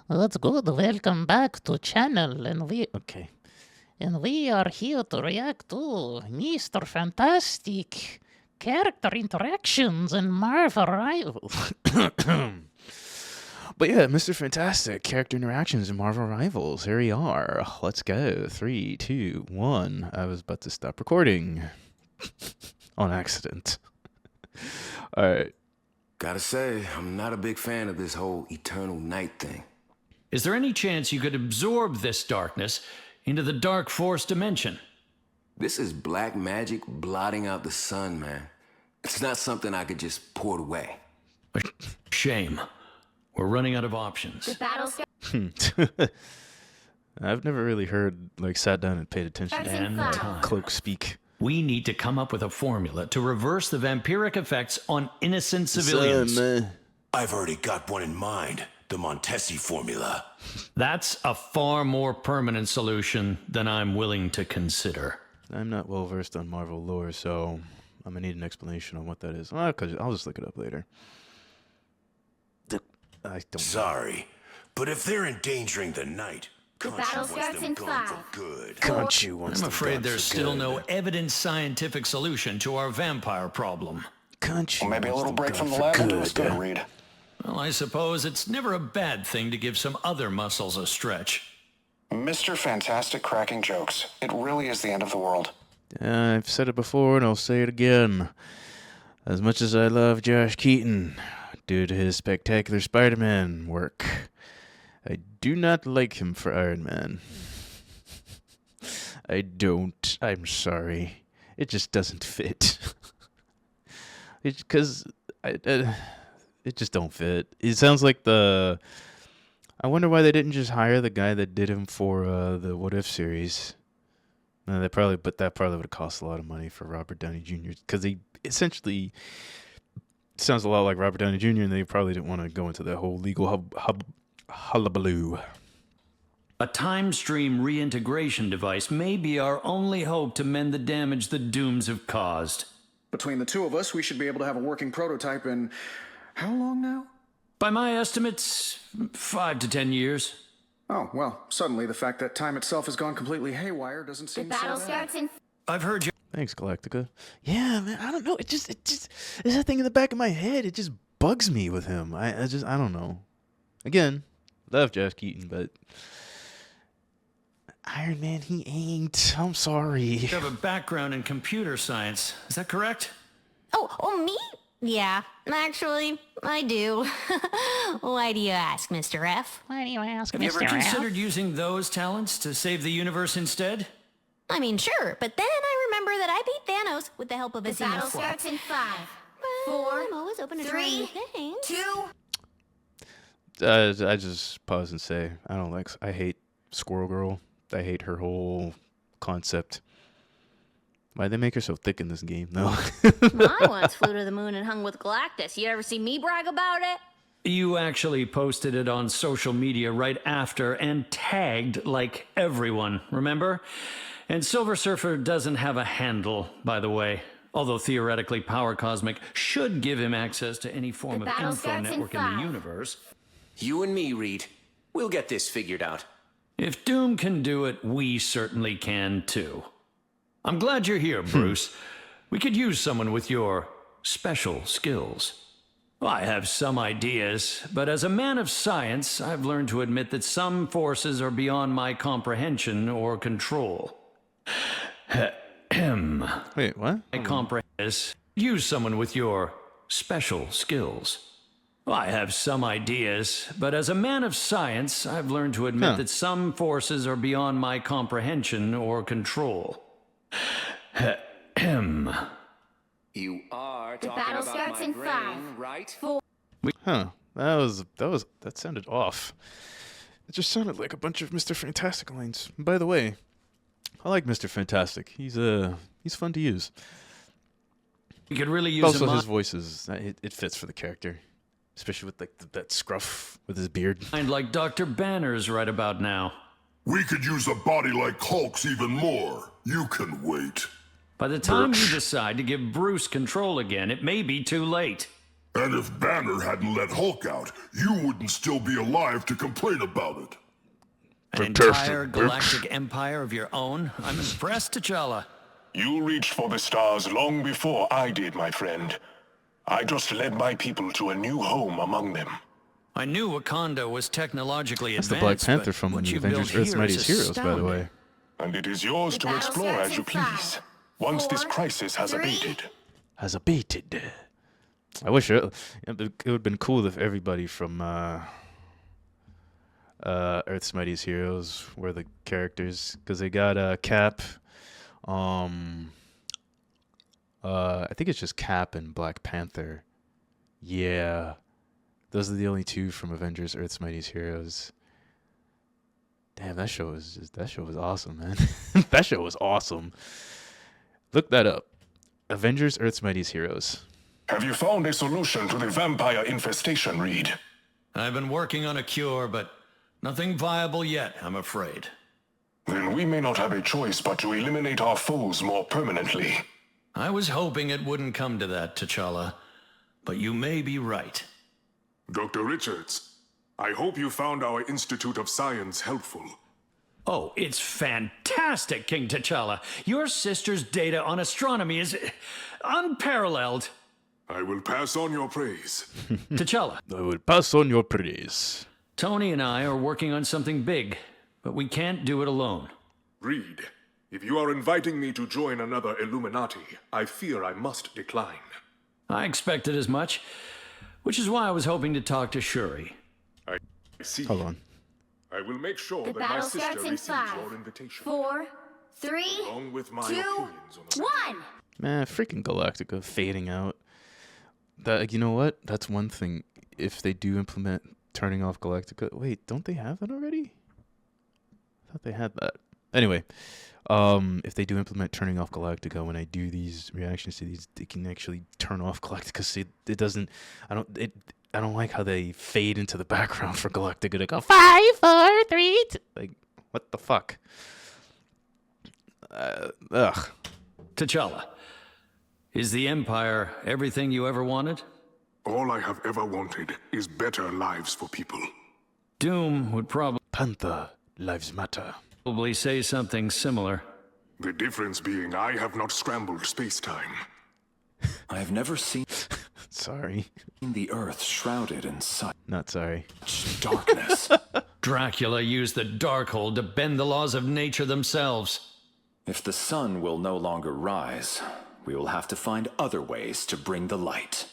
That's good. Welcome back to channel, and we are here to react to Mr. Fantastic character interactions in Marvel Rivals. But yeah, Mr. Fantastic character interactions in Marvel Rivals. Here we are. Let's go. 3, 2, 1. I was about to stop recording on accident. All right. Gotta say, I'm not a big fan of this whole eternal night thing. Is there any chance you could absorb this darkness into the Dark Force dimension? This is black magic blotting out the sun, man. It's not something I could just port away. Shame. We're running out of options. I've never really heard, sat down and paid attention And to time. Cloak speak. We need to come up with a formula to reverse the vampiric effects on innocent civilians. I've already got one in mind. The Montesi formula. That's a far more permanent solution than I'm willing to consider. I'm not well versed on Marvel lore, so I'm gonna need an explanation on what that is. I'll just look it up later. I don't. Sorry, but if they're endangering the night, battle starts in 5, for good. Khonshu wants I'm them afraid gone there's for still good. no evident scientific solution to our vampire problem. Khonshu Well, maybe a wants little them break gone from the for lab will do us good, Reed. Well, I suppose it's never a bad thing to give some other muscles a stretch. Mr. Fantastic cracking jokes. It really is the end of the world. I've said it before and I'll say it again. As much as I love Josh Keaton, due to his spectacular Spider-Man work, I do not like him for Iron Man. I don't. I'm sorry. It just doesn't fit. Because it just don't fit. It sounds like I wonder why they didn't just hire the guy that did him for the What If series. But that probably would have cost a lot of money for Robert Downey Jr. Because he essentially sounds a lot like Robert Downey Jr. and they probably didn't want to go into that whole legal hullabaloo. A time stream reintegration device may be our only hope to mend the damage the Dooms have caused. Between the two of us, we should be able to have a working prototype in how long now? By my estimates, 5 to 10 years. Oh, well, suddenly the fact that time itself has gone completely haywire doesn't seem so battle bad. starts in I've heard you. Thanks, Galactica. Yeah, man, I don't know. It just, there's that thing in the back of my head. It just bugs me with him. I don't know. Again, love Josh Keaton, but Iron Man, he ain't. I'm sorry. You have a background in computer science. Is that correct? Oh, me? Yeah, actually, I do. Why do you ask, Mr. F? Why do you ask, Have you ever Mr. F? considered using those talents to save the universe instead? I mean, sure, but then I remember that I beat Thanos with the help of a single battle sword. starts in 5, Well, 4, I'm always open to 3, trying new things. 2. I just pause and say, I hate Squirrel Girl. I hate her whole concept. Why'd they make her so thick in this game? No. I once flew to the moon and hung with Galactus. You ever see me brag about it? You actually posted it on social media right after and tagged like everyone, remember? And Silver Surfer doesn't have a handle, by the way. Although theoretically Power Cosmic should give him access to any form The of battle info starts in network in 5. the universe. You and me, Reed. We'll get this figured out. If Doom can do it, we certainly can too. I'm glad you're here, Bruce. We could use someone with your special skills. I have some ideas, but as a man of science, I've learned to admit that some forces are beyond my comprehension or control. Wait, what? I comprehend. Use someone with your special skills. I have some ideas, but as a man of science, I've learned to admit that some forces are beyond my comprehension or control. You are The talking battle about starts my in brain, 5, right? Huh. That sounded off. It just sounded like a bunch of Mr. Fantastic lines. By the way, I like Mr. Fantastic. He's fun to use. We could really use Also, a his voice it fits for the character, especially with that scruff with his beard. mind like Dr. Banner's right about now. We could use a body like Hulk's even more. You can wait. By the time you decide to give Bruce control again, it may be too late. And if Banner hadn't let Hulk out, you wouldn't still be alive to complain about it. An entire galactic empire of your own? I'm impressed, T'Challa. You reached for the stars long before I did, my friend. I just led my people to a new home among them. I knew Wakanda was technologically That's the advanced. Black Panther but from what you Avengers built Earth's here Mightiest is Heroes, by the astounding. way. And it is yours to battle explore starts as you in 5, please. Once this 4, crisis has 3. abated. Has abated. I wish it would have been cool if everybody from Earth's Mightiest Heroes were the characters, because they got Cap. I think it's just Cap and Black Panther. Yeah, those are the only two from Avengers Earth's Mightiest Heroes. Damn, that show was awesome, man. That show was awesome. Look that up. Avengers Earth's Mightiest Heroes. Have you found a solution to the vampire infestation, Reed? I've been working on a cure, but nothing viable yet, I'm afraid. Then we may not have a choice but to eliminate our foes more permanently. I was hoping it wouldn't come to that, T'Challa. But you may be right. Dr. Richards, I hope you found our Institute of Science helpful. Oh, it's fantastic, King T'Challa. Your sister's data on astronomy is unparalleled. I will pass on your praise. T'Challa, I will pass on your praise. Tony and I are working on something big, but we can't do it alone. Reed, if you are inviting me to join another Illuminati, I fear I must decline. I expected as much, which is why I was hoping to talk to Shuri. I see. Hold on. I will make sure The that my battle sister starts in receives 5, your invitation. 4, 3, Along with my 2, opinions on the 1. Man, freaking Galactica fading out. That, you know what? That's one thing. If they do implement turning off Galactica, wait, don't they have that already? I thought they had that. Anyway, if they do implement turning off Galactica, when I do these reactions to these, they can actually turn off Galactica. So it doesn't. I don't like how they fade into the background for Galactica to go 5, 4, 3. Like, what the fuck? Ugh. T'Challa, is the Empire everything you ever wanted? All I have ever wanted is better lives for people. Doom would Panther, lives matter. probably say something similar. The difference being I have not scrambled space-time. I have never seen Sorry. the Earth shrouded in such Not sorry. darkness. Dracula used the Darkhold to bend the laws of nature themselves. If the sun will no longer rise, we will have to find other ways to bring the light.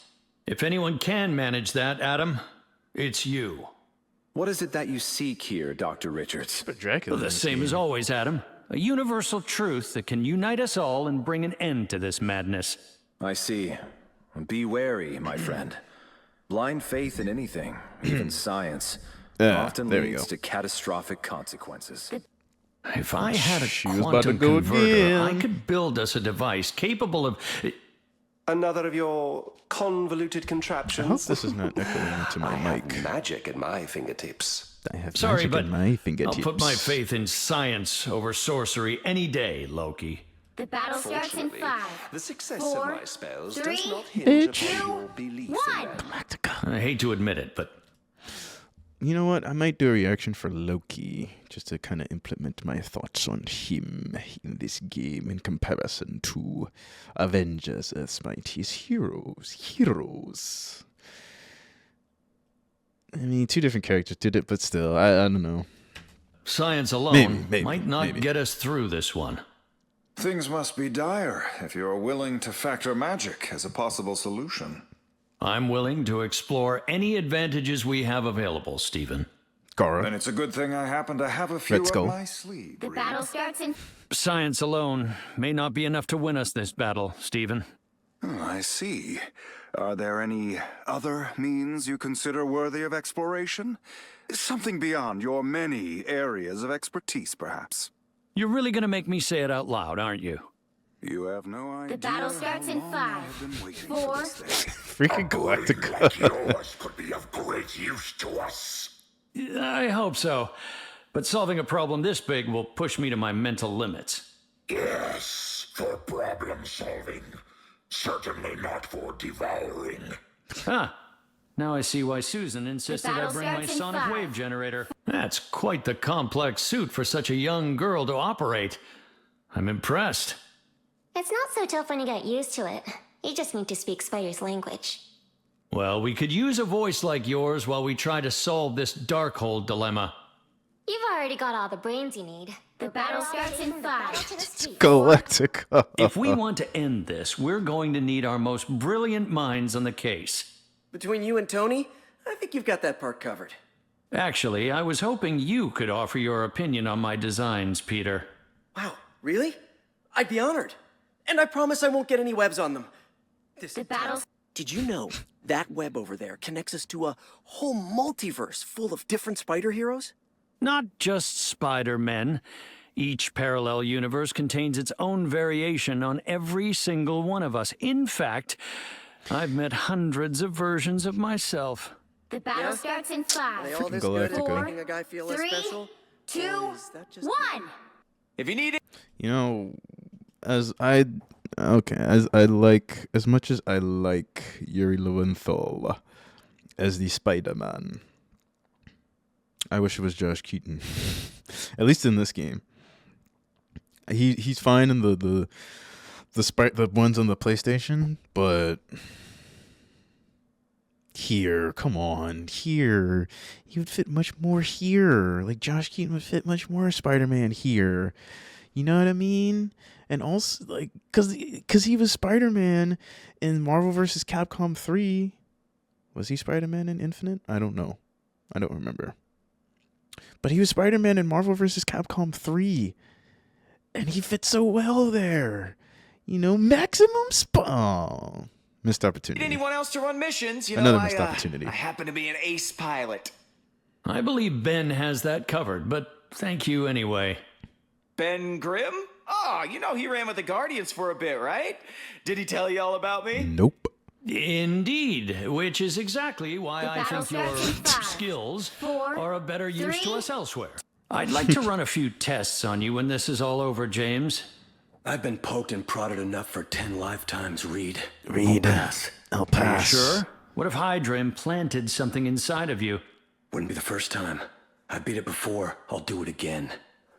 If anyone can manage that, Adam, it's you. What is it that you seek here, Dr. Richards? But Dracula. The same as always, Adam. A universal truth that can unite us all and bring an end to this madness. I see. Be wary, my friend. Blind faith in anything, even science, often there we leads go. to catastrophic consequences. If I had a She was about to quantum go converter, I again. could build us a device capable of... Another of your convoluted I hope contraptions. this is not echoing into my have mic. magic at my fingertips. I have Sorry, magic but in my fingertips. I'll put my faith in science over sorcery any day, Loki. The battle starts in Fortunately, 5, the success 4, of my spells 3, does not hinge Bitch. upon your belief in 1. them. I hate to admit it, but You know what? I might do a reaction for Loki just to kind of implement my thoughts on him in this game in comparison to Avengers Earth's Mightiest Heroes. I mean, two different characters did it, but still, I don't know. science alone Maybe, might not maybe. get us through this one. Things must be dire if you are willing to factor magic as a possible solution. I'm willing to explore any advantages we have available, Stephen. Then Gara. it's a good thing I happen to have a few Red Skull. up my sleeve. The Reed. battle starts in Science alone may not be enough to win us this battle, Stephen. I see. Are there any other means you consider worthy of exploration? Something beyond your many areas of expertise, perhaps. You're really going to make me say it out loud, aren't you? You have no idea. battle starts how in long 5, I have been waiting 4, for this day. Freaking Galactica. Like yours could be of great use to us. I hope so. But solving a problem this big will push me to my mental limits. Yes, for problem solving. Certainly not for devouring. Ah, now I see why Susan insisted I bring my sonic wave generator. That's quite the complex suit for such a young girl to operate. I'm impressed. It's not so tough when you get used to it. You just need to speak Spider's language. Well, we could use a voice like yours while we try to solve this Darkhold dilemma. You've already got all the brains you need. The battle starts in 5. Galactica. If we want to end this, we're going to need our most brilliant minds on the case. Between you and Tony, I think you've got that part covered. Actually, I was hoping you could offer your opinion on my designs, Peter. Wow, really? I'd be honored. And I promise I won't get any webs on them. The battle. Did you know that web over there connects us to a whole multiverse full of different spider heroes? Not just Spider-Men. Each parallel universe contains its own variation on every single one of us. In fact, I've met hundreds of versions of myself. The battle starts in 5. Are they all this good at Galactica. making a guy feel less 3, special? 2, Or is that just 1. If you need it. You know, as much as I like Yuri Lowenthal as the Spider-Man, I wish it was Josh Keaton. At least in this game. He's fine in the ones on the PlayStation, but here, come on, here, he would fit much more here. Like Josh Keaton would fit much more Spider-Man here. You know what I mean? And also, like, cause he was Spider-Man in Marvel vs. Capcom 3. Was he Spider-Man in Infinite? I don't know. I don't remember. But he was Spider-Man in Marvel vs. Capcom 3. And he fits so well there. You know, maximum missed opportunity. Need anyone else to run missions? You Another know, missed opportunity. I happen to be an ace pilot. I believe Ben has that covered, but thank you anyway. Ben Grimm? Oh, you know he ran with the Guardians for a bit, right? Did he tell you all about me? Nope. Indeed, which is exactly why The I battle think your starts in 5, skills 4, are a better use to 3. us elsewhere. I'd like to run a few tests on you when this is all over, James. I've been poked and prodded enough for 10 lifetimes, Reed. Reed. I'll pass. Sure? What if Hydra implanted something inside of you? Wouldn't be the first time. I beat it before. I'll do it again.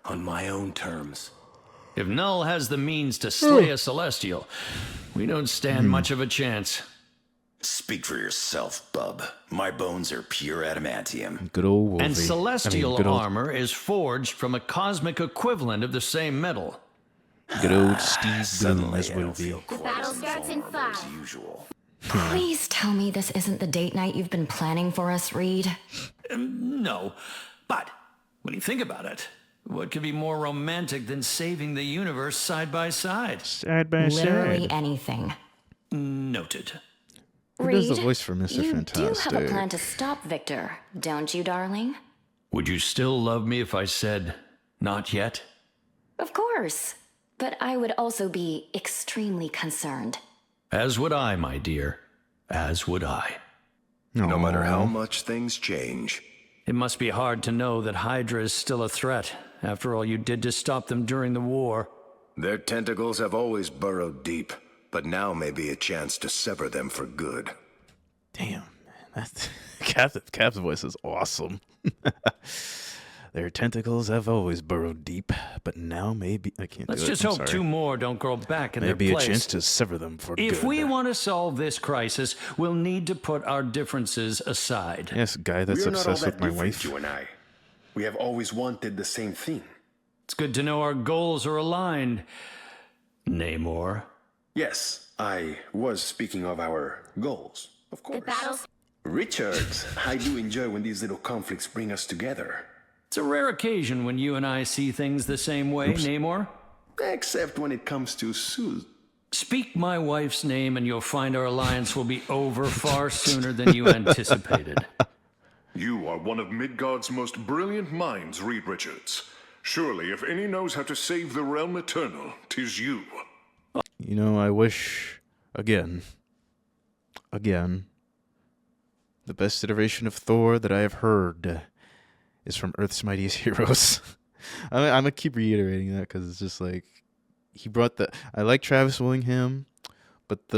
On my own terms. If Null has the means to slay a Celestial, we don't stand much of a chance. Speak for yourself, bub. My bones are pure adamantium. Good old Wolverine. And Celestial good old, armor is forged from a cosmic equivalent of the same metal. Good old Steve Bloom Suddenly, as I don't Wolverine. feel The quite battle as starts in invulnerable 5. as usual. Please tell me this isn't the date night you've been planning for us, Reed. No, but when you think about it, what could be more romantic than saving the universe side by side? Side by Literally side. anything. Noted. Who does the voice for Mr. You Fantastic? do have a plan to stop Victor, don't you, darling? Would you still love me if I said, not yet? Of course. But I would also be extremely concerned. As would I, my dear. As would I. No matter how much things change. It must be hard to know that Hydra is still a threat, after all you did to stop them during the war. Their tentacles have always burrowed deep, but now may be a chance to sever them for good. Damn, that's Cap's voice is awesome. Their tentacles have always burrowed deep, but now maybe I can't. Let's do it. just I'm hope sorry. 2 more don't grow back in Maybe their a place. chance to sever them for good. If we want to solve this crisis, we'll need to put our differences aside. Yes, guy that's We're not all obsessed that with my different, wife. you and I. We have always wanted the same thing. It's good to know our goals are aligned. Namor. Yes, I was speaking of our goals, of course. The battle. Richard, I do enjoy when these little conflicts bring us together. It's a rare occasion when you and I see things the same way, Namor. Except when it comes to Suze. Speak my wife's name and you'll find our alliance will be over far sooner than you anticipated. You are one of Midgard's most brilliant minds, Reed Richards. Surely, if any knows how to save the realm eternal, 'tis you. You know, I wish again, the best iteration of Thor that I have heard is from Earth's Mightiest Heroes. I'm gonna keep reiterating that because it's just like he brought the. I like Travis Willingham, but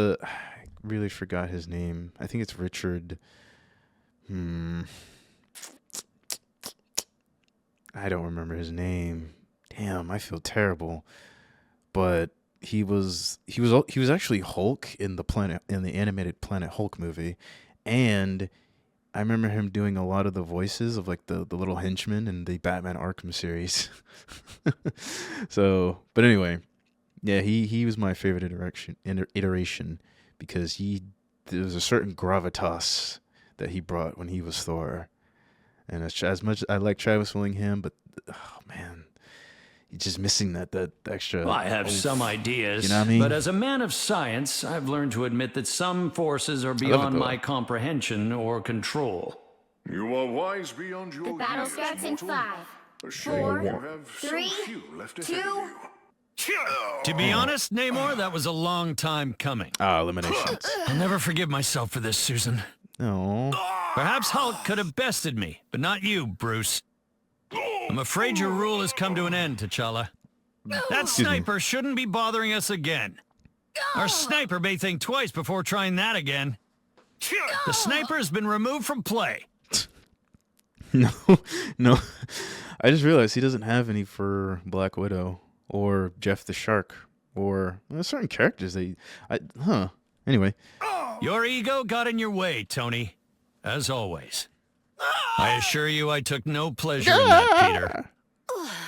really forgot his name. I think it's Richard. I don't remember his name. Damn, I feel terrible. But he was actually Hulk in the animated Planet Hulk movie, and I remember him doing a lot of the voices of like the little henchman in the Batman Arkham series. So, but anyway, yeah, he was my favorite iteration because there was a certain gravitas that he brought when he was Thor. And as much as I like Travis Willingham, but oh man, he's just missing that extra. Well, I have some ideas, you know what I mean? but as a man of science, I've learned to admit that some forces are beyond my comprehension or control. You are wise beyond your The battle years, starts in mortal. 5, A shame you 4, have 3, so few left ahead 2. of you. To be honest, Namor, that was a long time coming. Eliminations. I'll never forgive myself for this, Susan. No. Perhaps Hulk could have bested me, but not you, Bruce. I'm afraid your rule has come to an end, T'Challa. That sniper shouldn't be bothering us again. Our sniper may think twice before trying that again. The sniper has been removed from play. No. I just realized he doesn't have any for Black Widow or Jeff the Shark or certain characters. Anyway. Your ego got in your way, Tony. As always. I assure you I took no pleasure in that, Peter.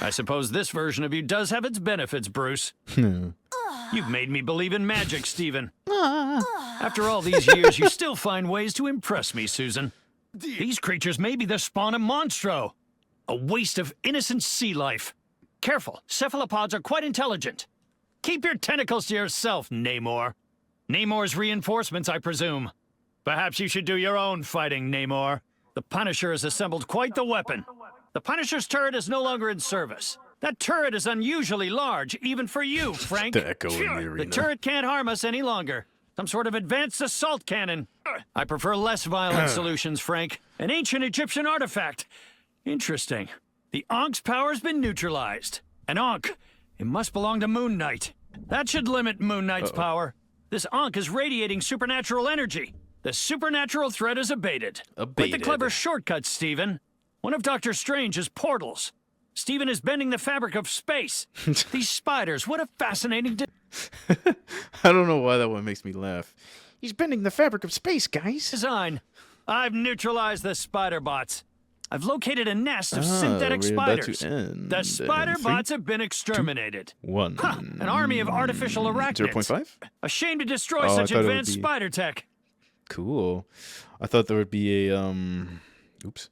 I suppose this version of you does have its benefits, Bruce. You've made me believe in magic, Stephen. After all these years, you still find ways to impress me, Susan. These creatures may be the spawn of Monstro. A waste of innocent sea life. Careful, cephalopods are quite intelligent. Keep your tentacles to yourself, Namor. Namor's reinforcements, I presume. Perhaps you should do your own fighting, Namor. The Punisher has assembled quite the weapon. The Punisher's turret is no longer in service. That turret is unusually large, even for you, Frank. The echo in the arena. The turret can't harm us any longer. Some sort of advanced assault cannon. I prefer less violent solutions, Frank. An ancient Egyptian artifact. Interesting. The Ank's power's been neutralized. An Ankh. It must belong to Moon Knight. That should limit Moon Knight's power. This Ankh is radiating supernatural energy. The supernatural threat is abated. Quite the clever shortcut, Stephen. One of Doctor Strange's portals. Stephen is bending the fabric of space. These spiders, what a fascinating... I don't know why that one makes me laugh. He's bending the fabric of space, guys. Design. I've neutralized the spider bots. I've located a nest of synthetic spiders. The spider bots have been exterminated. 1. An army of artificial arachnids. 0.5? A shame to destroy such advanced spider tech. Cool. I thought there would be a oops.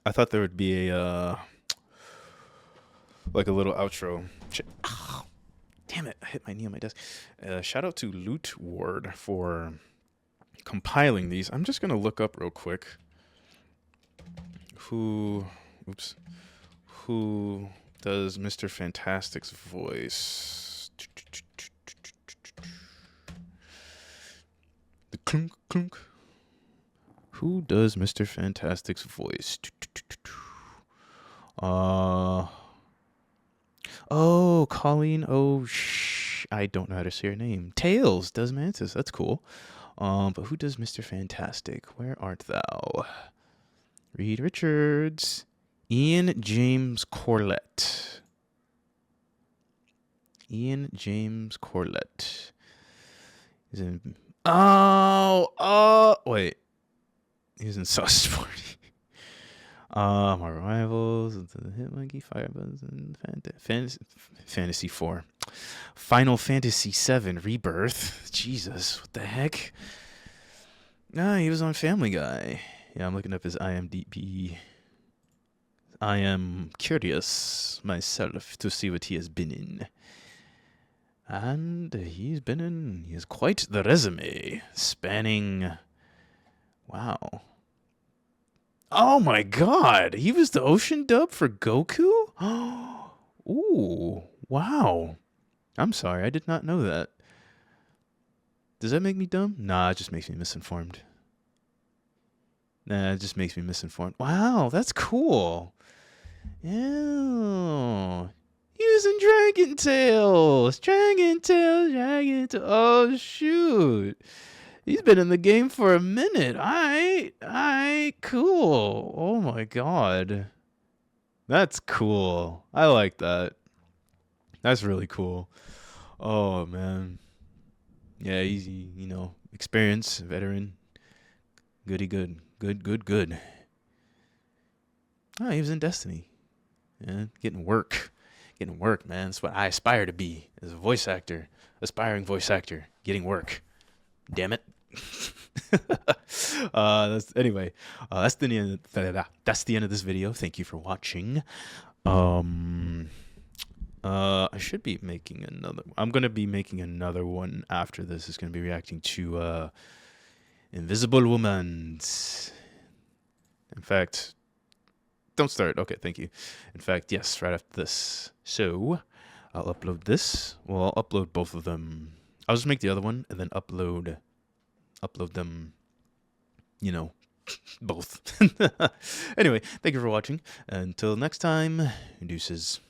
I thought there would be a like a little outro. Oh, damn it! I hit my knee on my desk. Shout out to Loot Ward for compiling these. I'm just gonna look up real quick. Who does Mr. Fantastic's voice? The clunk clunk. Who does Mr. Fantastic's voice? Oh, Colleen. Oh, I don't know how to say her name. Tails does Mantis. That's cool. But who does Mr. Fantastic? Where art thou? Reed Richards. Ian James Corlett. Ian James Corlett. He's in... wait. He's in Sauce Party. My Rivals, the Hit Monkey, Firebuzz, and Fantasy 4. Final Fantasy 7 Rebirth. Jesus, what the heck? He was on Family Guy. Yeah, I'm looking up his IMDb. I am curious myself to see what he has been in. And he has quite the resume, spanning... Wow. Oh my god, he was the ocean dub for Goku? Ooh, wow. I'm sorry, I did not know that. Does that make me dumb? Nah, it just makes me misinformed. Wow, that's cool. Yeah. Using Dragon Tales. Oh, shoot. He's been in the game for a minute. Alright, cool. Oh my god. That's cool. I like that. That's really cool. Oh man. Yeah, easy, you know, experience, veteran. Goody good. Good. Oh, he was in Destiny. Yeah, getting work, man. That's what I aspire to be as a voice actor, aspiring voice actor, getting work. Damn it. That's the end. That's the end of this video. Thank you for watching. I should be making another. I'm gonna be making another one after this. It's gonna be reacting to Invisible Woman. In fact, don't start. Okay, thank you. In fact, yes, right after this. So I'll upload this. Well, I'll upload both of them. I'll just make the other one and then upload them, you know, both. Anyway, thank you for watching. Until next time, deuces.